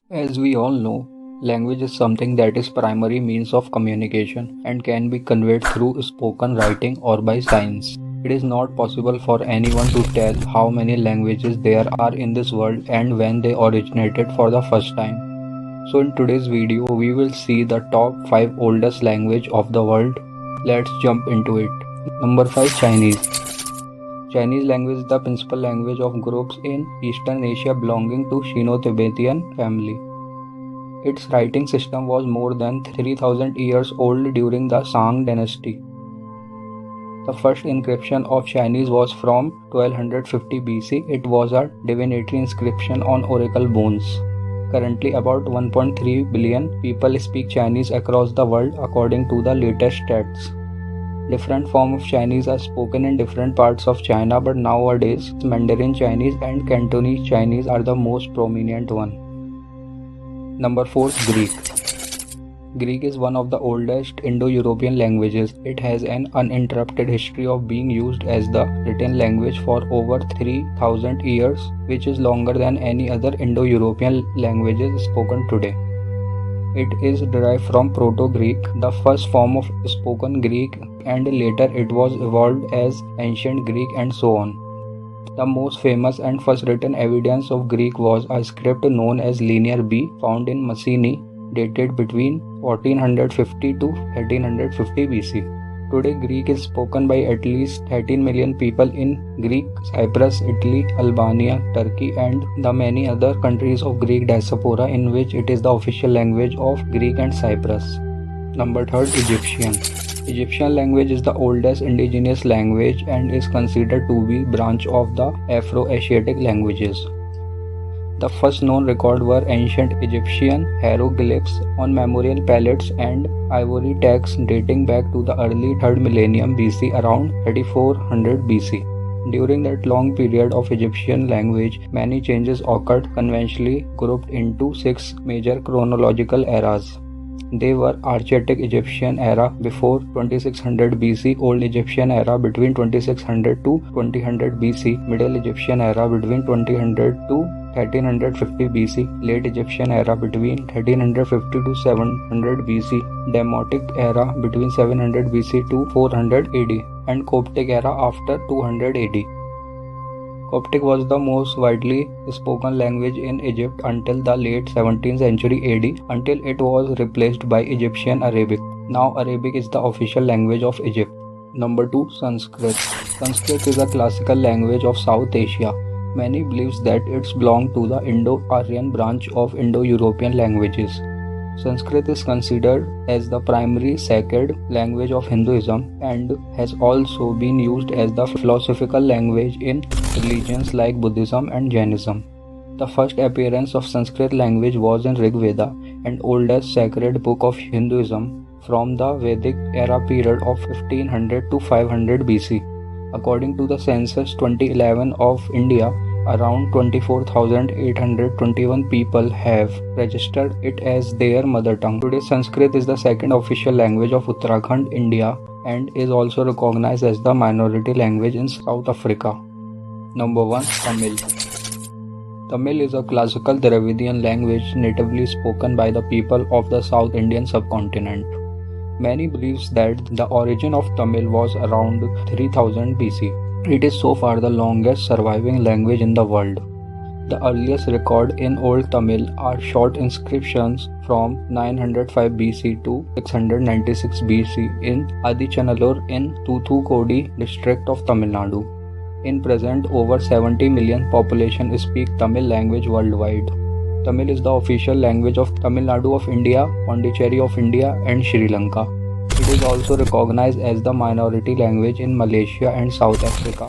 As we all know, language is something that is primary means of communication and can be conveyed through spoken writing or by signs. It is not possible for anyone to tell how many languages there are in this world and when they originated for the first time. So in today's video, we will see the top 5 oldest language of the world. Let's jump into it. Number 5, Chinese. Chinese language is the principal language of groups in Eastern Asia belonging to Sino-Tibetan family. Its writing system was more than 3000 years old during the Shang dynasty. The first inscription of Chinese was from 1250 BC. It was a divinatory inscription on oracle bones. Currently, about 1.3 billion people speak Chinese across the world according to the latest stats. Different forms of Chinese are spoken in different parts of China, but nowadays Mandarin Chinese and Cantonese Chinese are the most prominent one. Number 4, Greek. Greek is one of the oldest Indo-European languages. It has an uninterrupted history of being used as the written language for over 3000 years, which is longer than any other Indo-European languages spoken today. It is derived from Proto-Greek, the first form of spoken Greek, and later it was evolved as Ancient Greek and so on. The most famous and first written evidence of Greek was a script known as Linear B, found in Mycenae, dated between 1450 to 1350 BC. Today, Greek is spoken by at least 13 million people in Greek, Cyprus, Italy, Albania, Turkey, and the many other countries of Greek diaspora in which it is the official language of Greek and Cyprus. Number 3, Egyptian. Egyptian language is the oldest indigenous language and is considered to be a branch of the Afro-Asiatic languages. The first known record were ancient Egyptian hieroglyphs on memorial palettes and ivory tags dating back to the early 3rd millennium BC, around 3400 BC. During that long period of Egyptian language, many changes occurred, conventionally grouped into 6 major chronological eras. They were Archaic Egyptian era before 2600 BC, Old Egyptian era between 2600 to 2000 BC, Middle Egyptian era between 2000 to 1350 BC, Late Egyptian era between 1350 to 700 BC, Demotic era between 700 BC to 400 AD, and Coptic era after 200 AD. Coptic was the most widely spoken language in Egypt until the late 17th century AD, until it was replaced by Egyptian Arabic. Now Arabic is the official language of Egypt. Number 2, Sanskrit. Sanskrit is a classical language of South Asia. Many believe that it belongs to the Indo-Aryan branch of Indo-European languages. Sanskrit is considered as the primary sacred language of Hinduism and has also been used as the philosophical language in religions like Buddhism and Jainism. The first appearance of Sanskrit language was in Rig Veda, an oldest sacred book of Hinduism from the Vedic era period of 1500 to 500 BC. According to the census 2011 of India, around 24,821 people have registered it as their mother tongue. Today, Sanskrit is the second official language of Uttarakhand, India, and is also recognized as the minority language in South Africa. Number 1, Tamil. Tamil is a classical Dravidian language natively spoken by the people of the South Indian subcontinent. Many believe that the origin of Tamil was around 3000 BC. It is so far the longest surviving language in the world. The earliest record in Old Tamil are short inscriptions from 905 BC to 696 BC in Adichanallur in Thoothukudi district of Tamil Nadu. In present, over 70 million population speak Tamil language worldwide. Tamil is the official language of Tamil Nadu of India, Pondicherry of India, and Sri Lanka. It is also recognized as the minority language in Malaysia and South Africa.